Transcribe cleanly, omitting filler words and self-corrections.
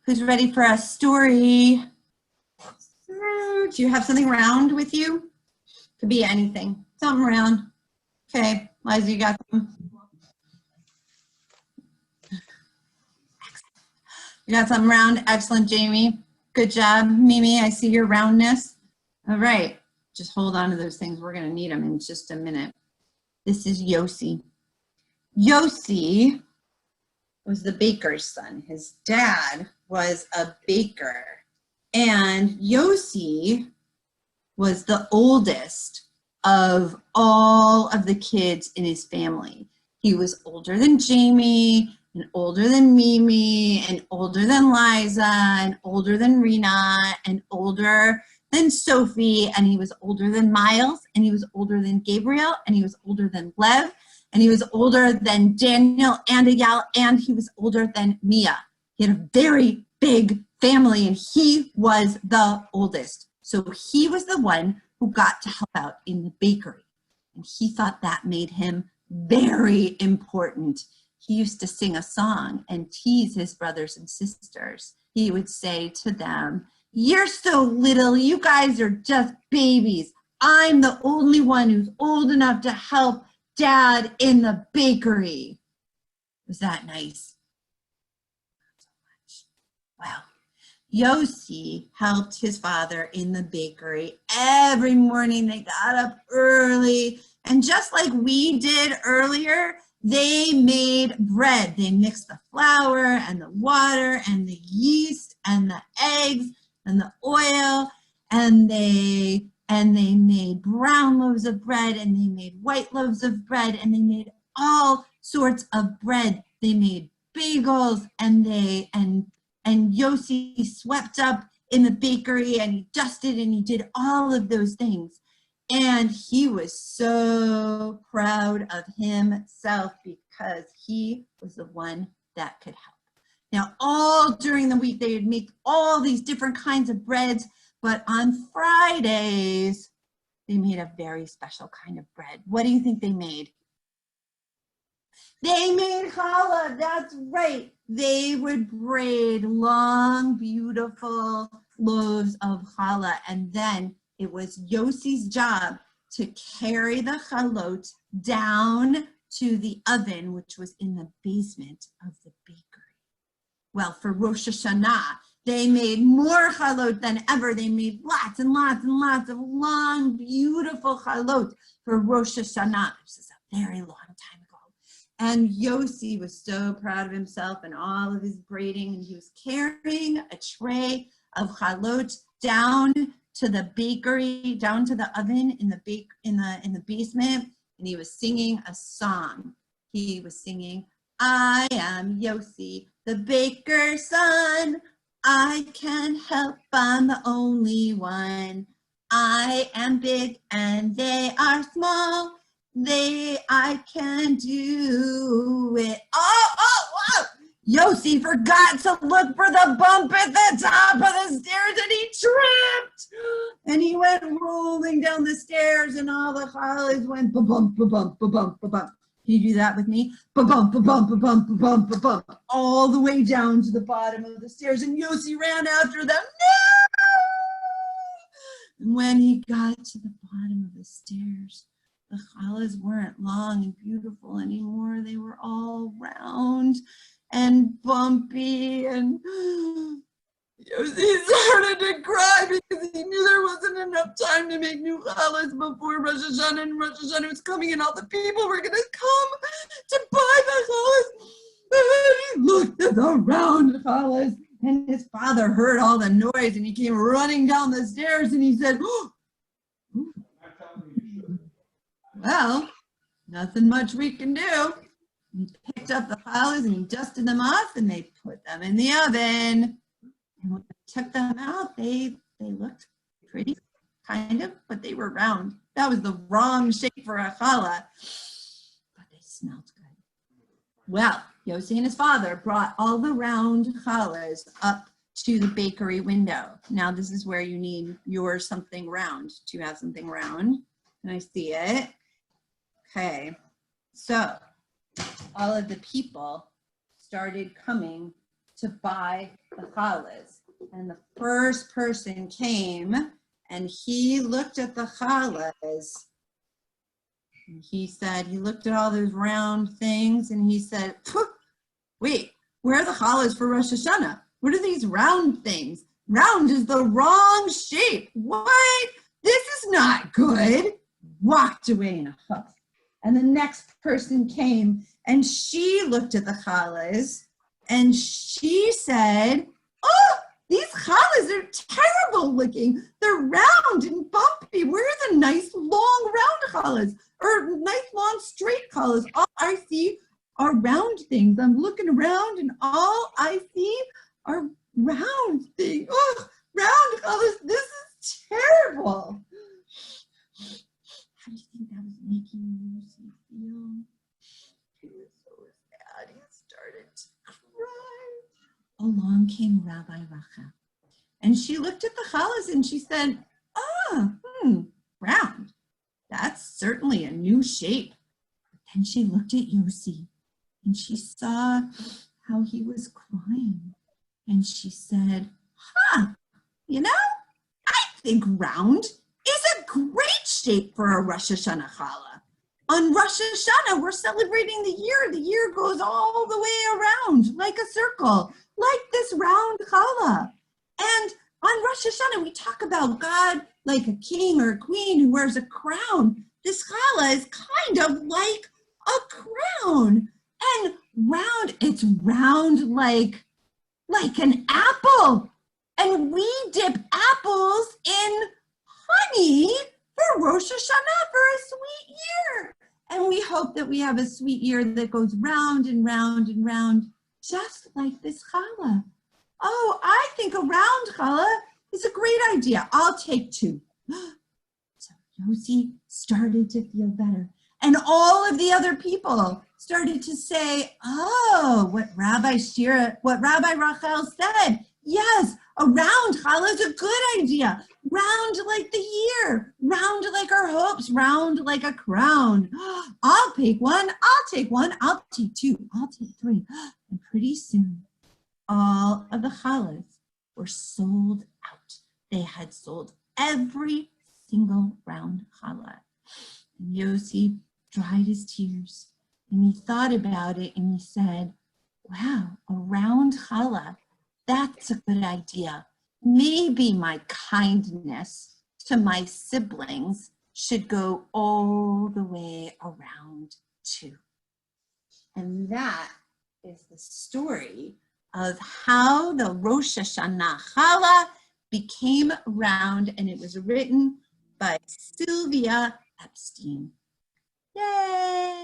Who's ready for a story? Do you have something round with you? Could be anything. Something round. Okay, Liza, you got some? You got something round? Excellent, Jamie. Good job. Mimi, I see your roundness. All right, just hold on to those things. We're gonna need them in just a minute. This is Yossi. Yossi was the baker's son. His dad was a baker. And Yossi was the oldest of all of the kids in his family. He was older than Jamie, and older than Mimi, and older than Liza, and older than Rena, and older than Sophie, and he was older than Miles, and he was older than Gabriel, and he was older than Lev, and he was older than Daniel and Eyal, and he was older than Mia. He had a very big family, and he was the oldest. So he was the one who got to help out in the bakery. And he thought that made him very important. He used to sing a song and tease his brothers and sisters. He would say to them, "You're so little, you guys are just babies. I'm the only one who's old enough to help Dad in the bakery." Was that nice? Not so much. Well, Yossi helped his father in the bakery. Every morning they got up early, and just like we did earlier, they made bread. They mixed the flour and the water and the yeast and the eggs and the oil, and they made brown loaves of bread, and they made white loaves of bread, and they made all sorts of bread. They made bagels, and Yossi swept up in the bakery, and he dusted, and he did all of those things. And he was so proud of himself because he was the one that could help. Now, all during the week, they would make all these different kinds of breads, but on Fridays, they made a very special kind of bread. What do you think they made? They made challah, that's right. They would braid long, beautiful loaves of challah, and then it was Yossi's job to carry the chalot down to the oven, which was in the basement of the bakery. Well, for Rosh Hashanah, they made more chalot than ever. They made lots and lots and lots of long, beautiful chalot for Rosh Hashanah. This is a very long time ago. And Yossi was so proud of himself and all of his braiding, and he was carrying a tray of chalot down to the bakery, down to the oven in the basement, and he was singing a song. He was singing, "I am Yossi, the baker's son. I can help, I'm the only one. I am big and they are small. I can do it." Oh! Yossi forgot to look for the bump at the top of the stairs, and he tripped. And he went rolling down the stairs, and all the challahs went ba-bump, ba-bump, ba-bump, ba-bump. Can you do that with me? Ba-bump, ba-bump, ba-bump, ba-bump, ba-bump. All the way down to the bottom of the stairs, and Yossi ran after them. No! And when he got to the bottom of the stairs, the challahs weren't long and beautiful anymore. They were all round and bumpy, and Yossi started to cry because he knew there wasn't enough time to make new challahs before Rosh Hashanah, and Rosh Hashanah was coming, and all the people were going to come to buy the challahs. And he looked at the round challahs, and his father heard all the noise, and he came running down the stairs, and he said, "Well, nothing much we can do." He picked up the challahs and he dusted them off, and they put them in the oven. And when they took them out, they looked pretty, kind of, but they were round. That was the wrong shape for a challah, but they smelled good. Well, Yossi and his father brought all the round challahs up to the bakery window. Now this is where you need your something round. Do you have something round? Can I see it? Okay, so all of the people started coming to buy the challahs. And the first person came and he looked at the challahs. And he said, he looked at all those round things and he said, wait, where are the challahs for Rosh Hashanah? What are these round things? Round is the wrong shape. What? This is not good. Walked away in a huff. And the next person came and she looked at the challahs and she said, oh, these challahs are terrible looking. They're round and bumpy. Where are the nice long round challahs or nice long straight challahs? All I see are round things. I'm looking around and all I see are round things. Oh, round challahs. This is terrible. How do you think that was making Lucy feel? He was so sad. He started to cry. Along came Rabbi Rachel, and she looked at the challahs and she said, round. That's certainly a new shape. But then she looked at Yossi and she saw how he was crying. And she said, you know, I think round is a great shape for a Rosh Hashanah Challah. On Rosh Hashanah, we're celebrating the year. The year goes all the way around like a circle, like this round challah. And on Rosh Hashanah, we talk about God like a king or a queen who wears a crown. This challah is kind of like a crown. And round, it's round like an apple. And we dip apples in honey for Rosh Hashanah, for a sweet year. And we hope that we have a sweet year that goes round and round and round, just like this challah. Oh, I think a round challah is a great idea. I'll take 2. So Yossi started to feel better. And all of the other people started to say, oh, what Rabbi Rachel said. Yes, a round challah is a good idea. Round like the year, round like our hopes, round like a crown. I'll take 1, I'll take 1, I'll take 2, I'll take 3. And pretty soon, all of the challahs were sold out. They had sold every single round challah. And Yossi dried his tears and he thought about it and he said, wow, a round challah, that's a good idea. Maybe my kindness to my siblings should go all the way around too. And that is the story of how the Rosh Hashanah Challah became round, and it was written by Sylvia Epstein. Yay!